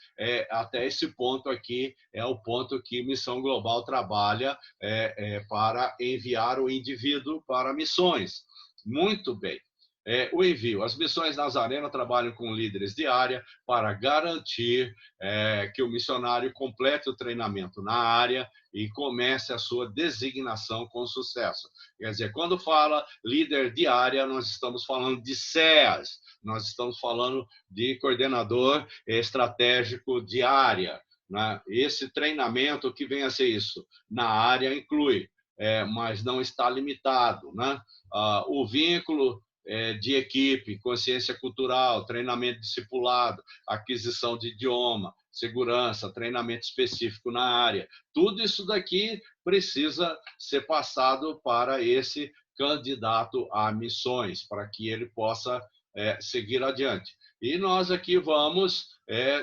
até esse ponto aqui é o ponto que Missão Global trabalha para enviar o indivíduo para missões. Muito bem. O envio. As missões Nazareno trabalham com líderes de área para garantir que o missionário complete o treinamento na área e comece a sua designação com sucesso. Quer dizer, quando fala líder de área, nós estamos falando de CEAS, nós estamos falando de coordenador estratégico de área. Né? Esse treinamento que vem a ser isso, na área inclui, mas não está limitado. Né? O vínculo de equipe, consciência cultural, treinamento discipulado, aquisição de idioma, segurança, treinamento específico na área. Tudo isso daqui precisa ser passado para esse candidato a missões, para que ele possa seguir adiante. E nós aqui vamos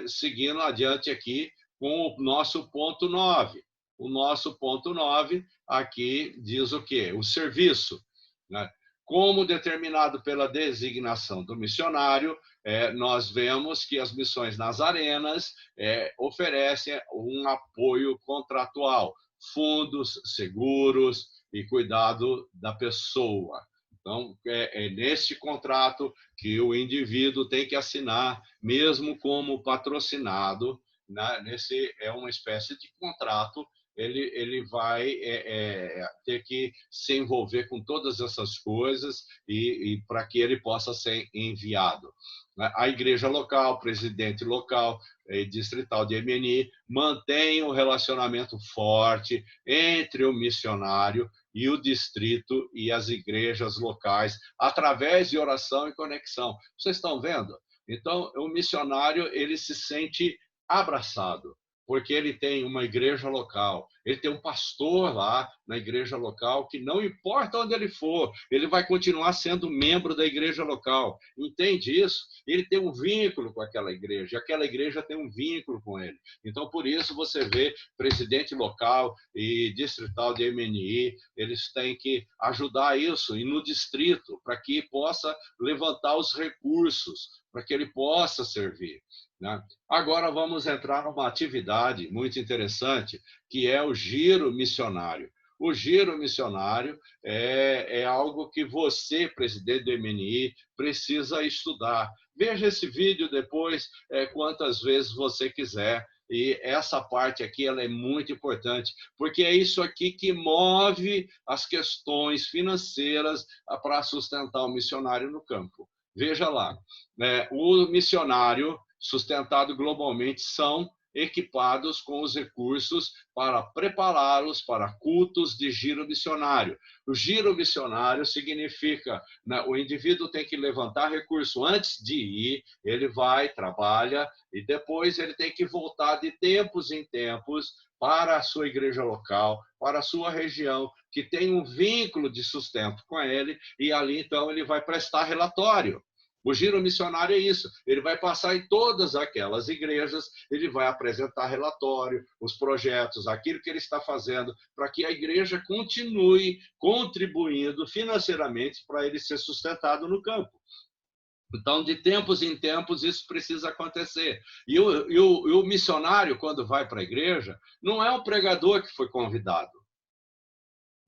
seguindo adiante aqui com o nosso ponto 9. O nosso ponto 9 aqui diz o quê? O serviço, né? Como determinado pela designação do missionário, nós vemos que as missões nazarenas oferecem um apoio contratual, fundos, seguros e cuidado da pessoa. Então, é nesse contrato que o indivíduo tem que assinar, mesmo como patrocinado, né? É uma espécie de contrato. Ele vai ter que se envolver com todas essas coisas e para que ele possa ser enviado. A igreja local, presidente local, distrital de MNI, mantém um relacionamento forte entre o missionário e o distrito e as igrejas locais, através de oração e conexão. Vocês estão vendo? Então, o missionário ele se sente abraçado, porque ele tem uma igreja local, ele tem um pastor lá na igreja local, que não importa onde ele for, ele vai continuar sendo membro da igreja local. Entende isso? Ele tem um vínculo com aquela igreja, e aquela igreja tem um vínculo com ele. Então, por isso, você vê presidente local e distrital de MNI, eles têm que ajudar isso, e no distrito, para que possa levantar os recursos, para que ele possa servir. Né? Agora vamos entrar numa atividade muito interessante, que é o giro missionário. O giro missionário é algo que você, presidente do MNI, precisa estudar. Veja esse vídeo depois, quantas vezes você quiser. E essa parte aqui ela é muito importante, porque é isso aqui que move as questões financeiras para sustentar o missionário no campo. Veja lá, o missionário sustentado globalmente são equipados com os recursos para prepará-los para cultos de giro missionário. O giro missionário significa, né, o indivíduo tem que levantar recurso antes de ir, ele vai, trabalha, e depois ele tem que voltar de tempos em tempos para a sua igreja local, para a sua região, que tem um vínculo de sustento com ele, e ali então ele vai prestar relatório. O giro missionário é isso, ele vai passar em todas aquelas igrejas, ele vai apresentar relatório, os projetos, aquilo que ele está fazendo, para que a igreja continue contribuindo financeiramente para ele ser sustentado no campo. Então, de tempos em tempos, isso precisa acontecer. E o missionário, quando vai para a igreja, não é um pregador que foi convidado.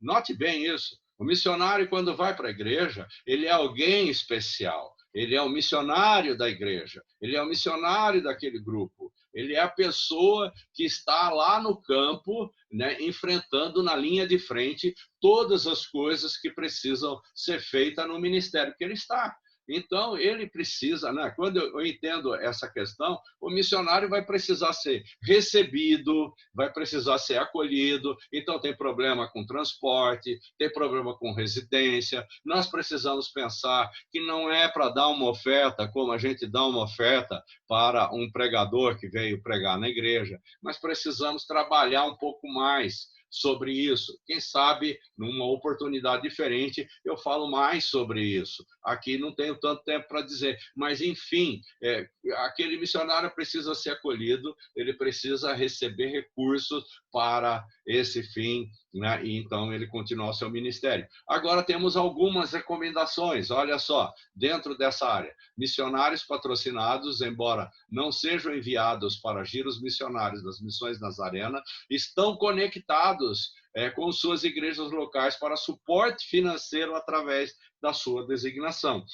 Note bem isso. O missionário, quando vai para a igreja, ele é alguém especial. Ele é um missionário da igreja, ele é um missionário daquele grupo, ele é a pessoa que está lá no campo, né, enfrentando na linha de frente todas as coisas que precisam ser feitas no ministério que ele está. Então, ele precisa, né? Quando eu entendo essa questão, o missionário vai precisar ser recebido, vai precisar ser acolhido. Então, tem problema com transporte, tem problema com residência. Nós precisamos pensar que não é para dar uma oferta, como a gente dá uma oferta para um pregador que veio pregar na igreja, mas precisamos trabalhar um pouco mais sobre isso. Quem sabe, numa oportunidade diferente, eu falo mais sobre isso. Aqui não tenho tanto tempo para dizer, mas, enfim, aquele missionário precisa ser acolhido, ele precisa receber recursos para esse fim, né? E então ele continuar o seu ministério. Agora temos algumas recomendações, olha só, dentro dessa área. Missionários patrocinados, embora não sejam enviados para giros missionários das missões Nazarena, estão conectados com suas igrejas locais para suporte financeiro através da sua designação.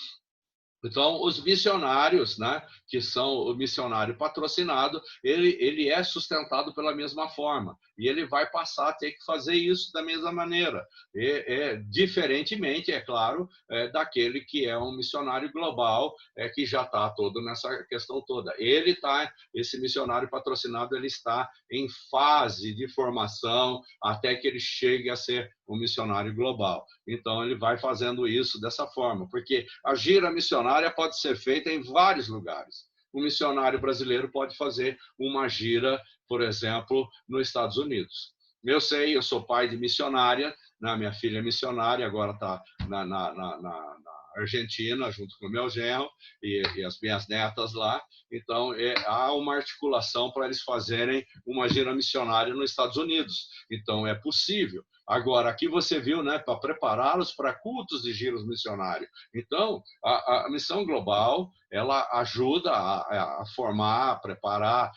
Então, os missionários, né, que são o missionário patrocinado, ele é sustentado pela mesma forma. E ele vai passar a ter que fazer isso da mesma maneira. Diferentemente, é claro, daquele que é um missionário global, que já está todo nessa questão toda. Esse missionário patrocinado, ele está em fase de formação até que ele chegue a ser um missionário global. Então, ele vai fazendo isso dessa forma, porque a gira missionária pode ser feita em vários lugares. O missionário brasileiro pode fazer uma gira, por exemplo, nos Estados Unidos. Eu sei, eu sou pai de missionária, né? Minha filha é missionária, agora está na Argentina, junto com o meu genro e as minhas netas lá. Então, há uma articulação para eles fazerem uma gira missionária nos Estados Unidos. Então, é possível. Agora, aqui você viu, né, para prepará-los para cultos de giros missionários. Então, a missão global, ela ajuda a formar, a preparar,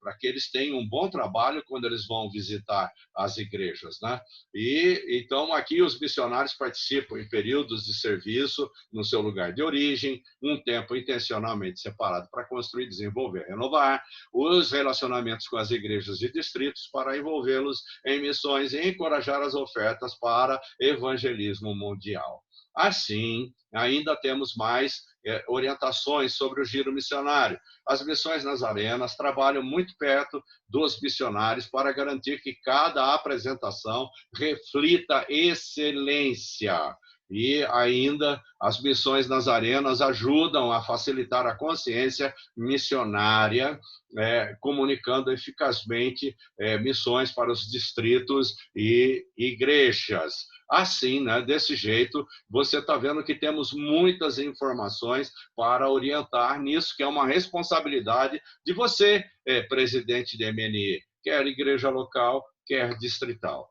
para que eles tenham um bom trabalho quando eles vão visitar as igrejas, né? E então aqui os missionários participam em períodos de serviço no seu lugar de origem, um tempo intencionalmente separado para construir, desenvolver, renovar os relacionamentos com as igrejas e distritos para envolvê-los em missões e encorajar as ofertas para evangelismo mundial. Assim, ainda temos mais orientações sobre o giro missionário. As missões nazarenas trabalham muito perto dos missionários para garantir que cada apresentação reflita excelência. E ainda as missões nazarenas ajudam a facilitar a consciência missionária, comunicando eficazmente missões para os distritos e igrejas. Assim, né, desse jeito, você está vendo que temos muitas informações para orientar nisso, que é uma responsabilidade de você, presidente de MNI, quer igreja local, quer distrital.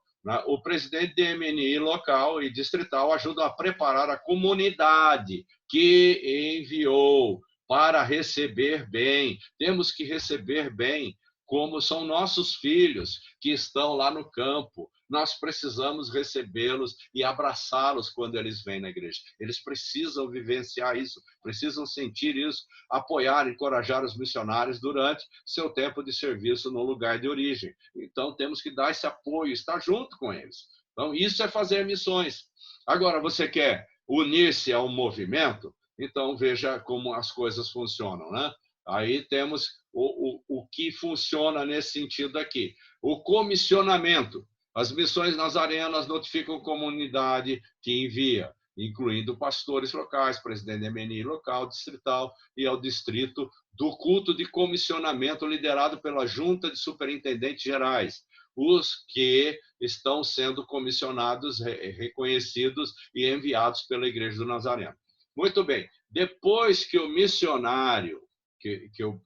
O presidente de MNI local e distrital ajuda a preparar a comunidade que enviou para receber bem. Temos que receber bem, como são nossos filhos que estão lá no campo. Nós precisamos recebê-los e abraçá-los quando eles vêm na igreja. Eles precisam vivenciar isso, precisam sentir isso, apoiar, encorajar os missionários durante seu tempo de serviço no lugar de origem. Então, temos que dar esse apoio, estar junto com eles. Então, isso é fazer missões. Agora, você quer unir-se a um movimento? Então, veja como as coisas funcionam, né? Aí temos o que funciona nesse sentido aqui. O comissionamento. As missões nazarenas notificam a comunidade que envia, incluindo pastores locais, presidente da MNI local, distrital e ao distrito, do culto de comissionamento liderado pela Junta de Superintendentes Gerais, os que estão sendo comissionados, reconhecidos e enviados pela Igreja do Nazareno. Muito bem, depois que o missionário,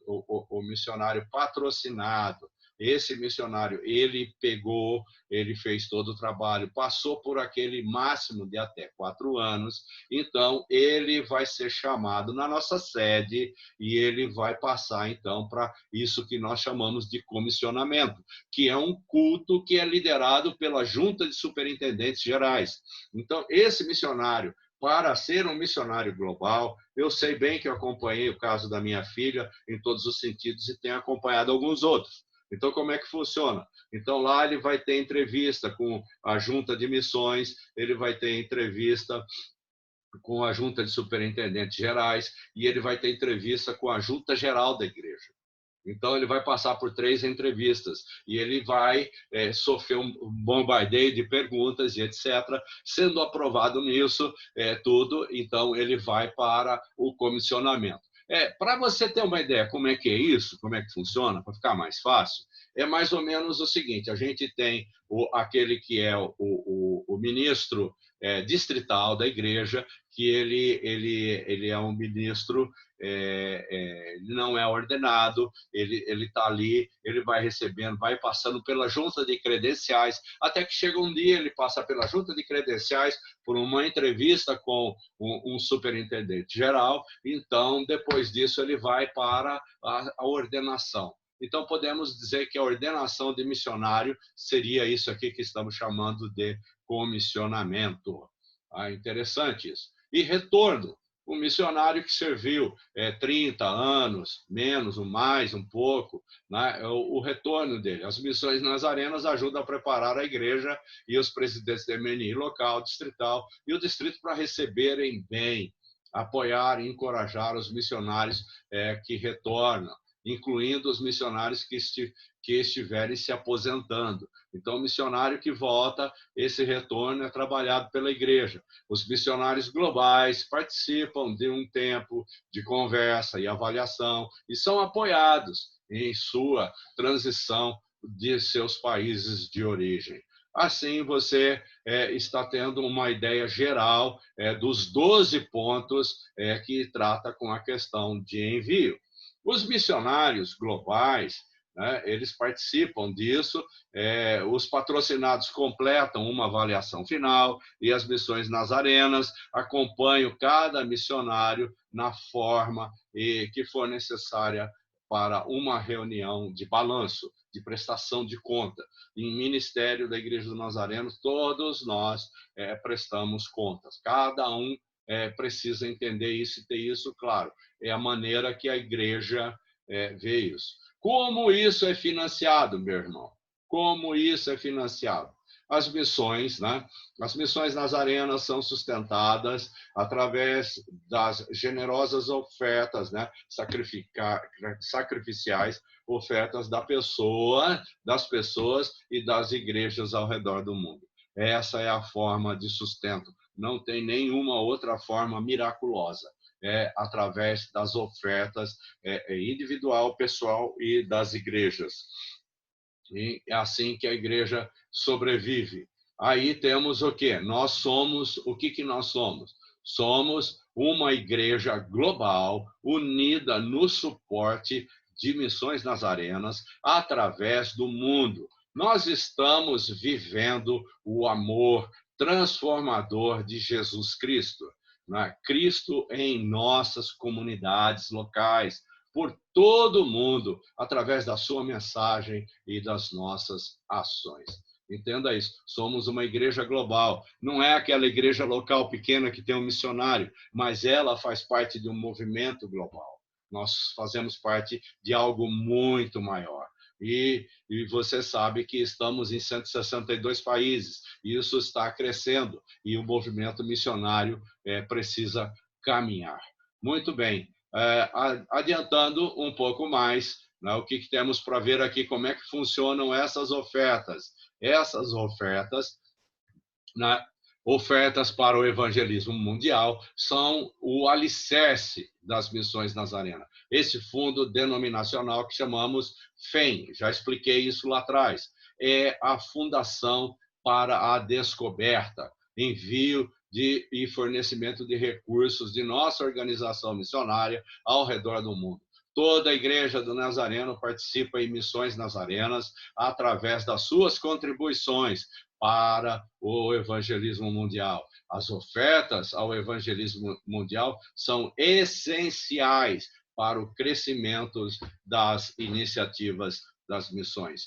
o missionário patrocinado, esse missionário, ele fez todo o trabalho, passou por aquele máximo de até 4 anos, então ele vai ser chamado na nossa sede e ele vai passar, então, para isso que nós chamamos de comissionamento, que é um culto que é liderado pela Junta de Superintendentes Gerais. Então, esse missionário, para ser um missionário global, eu sei bem que eu acompanhei o caso da minha filha em todos os sentidos e tenho acompanhado alguns outros. Então, como é que funciona? Então, lá ele vai ter entrevista com a junta de missões, ele vai ter entrevista com a junta de superintendentes gerais e ele vai ter entrevista com a junta geral da igreja. Então, ele vai passar por 3 entrevistas e ele vai sofrer um bombardeio de perguntas e etc. Sendo aprovado nisso, tudo, então ele vai para o comissionamento. Para você ter uma ideia como é que é isso, como é que funciona, para ficar mais fácil, é mais ou menos o seguinte: a gente tem aquele que é o ministro distrital da igreja, que ele é um ministro, não é ordenado, ele está ali, ele vai recebendo, vai passando pela junta de credenciais, até que chega um dia, ele passa pela junta de credenciais por uma entrevista com um superintendente geral, então, depois disso, ele vai para a ordenação. Então, podemos dizer que a ordenação de missionário seria isso aqui que estamos chamando de comissionamento. Interessante isso. E retorno. O missionário que serviu 30 anos, menos, ou mais, um pouco, né? O retorno dele. As missões nazarenas ajudam a preparar a igreja e os presidentes de MNI local, distrital e o distrito para receberem bem, apoiar e encorajar os missionários que retornam, incluindo os missionários que estiverem se aposentando. Então, o missionário que volta, esse retorno é trabalhado pela igreja. Os missionários globais participam de um tempo de conversa e avaliação e são apoiados em sua transição de seus países de origem. Assim, você está tendo uma ideia geral dos 12 pontos que trata com a questão de envio. Os missionários globais, né, eles participam disso, os patrocinados completam uma avaliação final e as missões nazarenas acompanham cada missionário na forma que for necessária para uma reunião de balanço, de prestação de conta. Em ministério da Igreja dos Nazarenos, todos nós prestamos contas. Cada um precisa entender isso e ter isso claro. É a maneira que a igreja vê isso. Como isso é financiado, meu irmão? Como isso é financiado? As missões, né? As missões nazarenas são sustentadas através das generosas ofertas, né? Sacrificiais, ofertas das pessoas e das igrejas ao redor do mundo. Essa é a forma de sustento. Não tem nenhuma outra forma miraculosa. Através das ofertas individual, pessoal e das igrejas. E é assim que a igreja sobrevive. Aí temos o quê? Nós somos, o que nós somos? Somos uma igreja global, unida no suporte de missões nazarenas através do mundo. Nós estamos vivendo o amor transformador de Jesus Cristo. Né? Cristo em nossas comunidades locais, por todo o mundo, através da sua mensagem e das nossas ações. Entenda isso, somos uma igreja global. Não é aquela igreja local pequena que tem um missionário, mas ela faz parte de um movimento global. Nós fazemos parte de algo muito maior. E você sabe que estamos em 162 países, e isso está crescendo, e o movimento missionário precisa caminhar. Muito bem, adiantando um pouco mais, né, o que temos para ver aqui, como é que funcionam essas ofertas. Essas ofertas, né, ofertas para o evangelismo mundial, são o alicerce das missões nazarenas. Esse fundo denominacional que chamamos FEM, já expliquei isso lá atrás, é a fundação para a descoberta, envio e fornecimento de recursos de nossa organização missionária ao redor do mundo. Toda a Igreja do Nazareno participa em missões nazarenas através das suas contribuições para o evangelismo mundial. As ofertas ao evangelismo mundial são essenciais para o crescimento das iniciativas das missões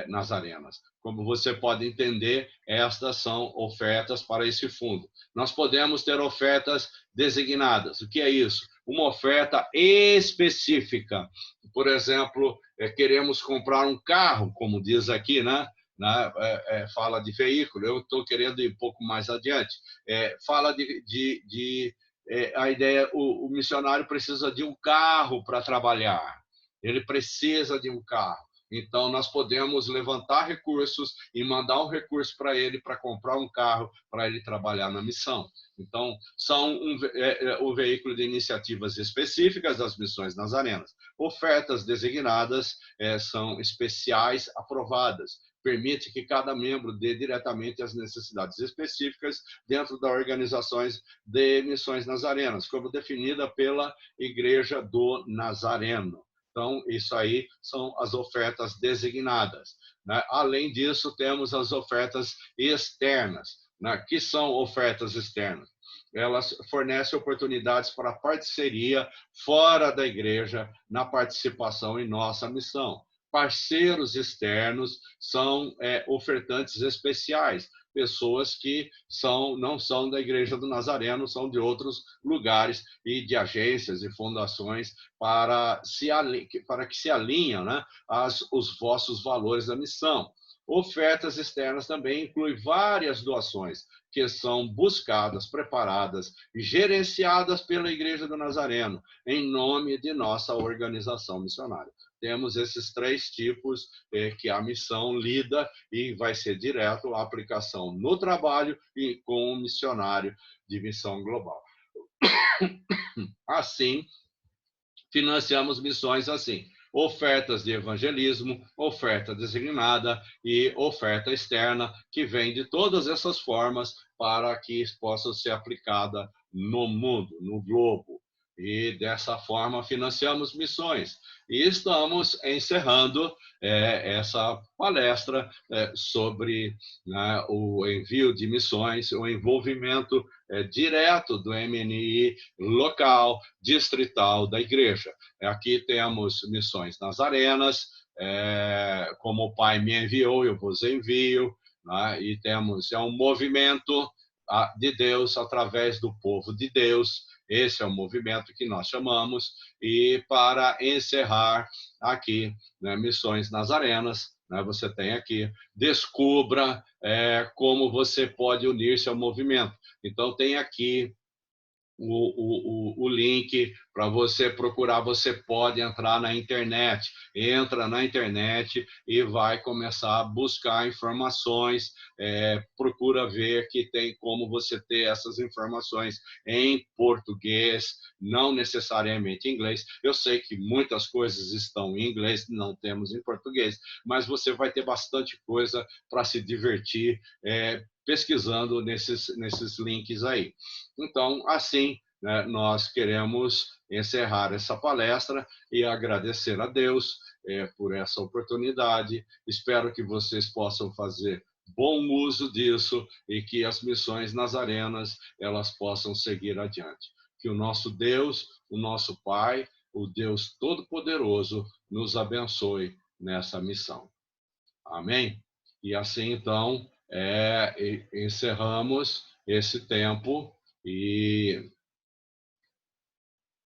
nazarenas. Como você pode entender, estas são ofertas para esse fundo. Nós podemos ter ofertas designadas. O que é isso? Uma oferta específica. Por exemplo, queremos comprar um carro, como diz aqui, né? né? Fala de veículo, eu estou querendo ir um pouco mais adiante. Fala a ideia, o missionário precisa de um carro para trabalhar, ele precisa de um carro. Então, nós podemos levantar recursos e mandar um recurso para ele para comprar um carro para ele trabalhar na missão. Então, são o veículo de iniciativas específicas das missões nazarenas. Ofertas designadas são especiais aprovadas. Permite que cada membro dê diretamente as necessidades específicas dentro das organizações de missões nazarenas, como definida pela Igreja do Nazareno. Então, isso aí são as ofertas designadas, né? Além disso, temos as ofertas externas, né? Que são ofertas externas? Elas fornecem oportunidades para parceria fora da igreja na participação em nossa missão. Parceiros externos são ofertantes especiais, pessoas que não são da Igreja do Nazareno, são de outros lugares e de agências e fundações para que se alinhem, né, os vossos valores da missão. Ofertas externas também incluem várias doações que são buscadas, preparadas e gerenciadas pela Igreja do Nazareno, em nome de nossa organização missionária. Temos esses 3 tipos que a missão lida e vai ser direto a aplicação no trabalho e com o missionário de missão global. Assim, financiamos missões assim: ofertas de evangelismo, oferta designada e oferta externa, que vem de todas essas formas para que possa ser aplicada no mundo, no globo. E dessa forma financiamos missões. E estamos encerrando essa palestra sobre, né, o envio de missões, o envolvimento direto do MNI local, distrital da igreja. Aqui temos missões nazarenas, como o Pai me enviou, eu vos envio, né? E temos um movimento de Deus através do povo de Deus. Esse é o movimento que nós chamamos. E para encerrar aqui, né, missões nazarenas, né, você tem aqui, descubra como você pode unir-se ao movimento. Então, tem aqui o link para você procurar. Você pode entrar na internet, entra na internet e vai começar a buscar informações, procura ver que tem como você ter essas informações em português, não necessariamente em inglês. Eu sei que muitas coisas estão em inglês, não temos em português, mas você vai ter bastante coisa para se divertir pesquisando nesses links aí. Então, assim, né, nós queremos encerrar essa palestra e agradecer a Deus por essa oportunidade. Espero que vocês possam fazer bom uso disso e que as missões nazarenas elas possam seguir adiante. Que o nosso Deus, o nosso Pai, o Deus Todo-Poderoso, nos abençoe nessa missão. Amém? E assim, então, encerramos esse tempo e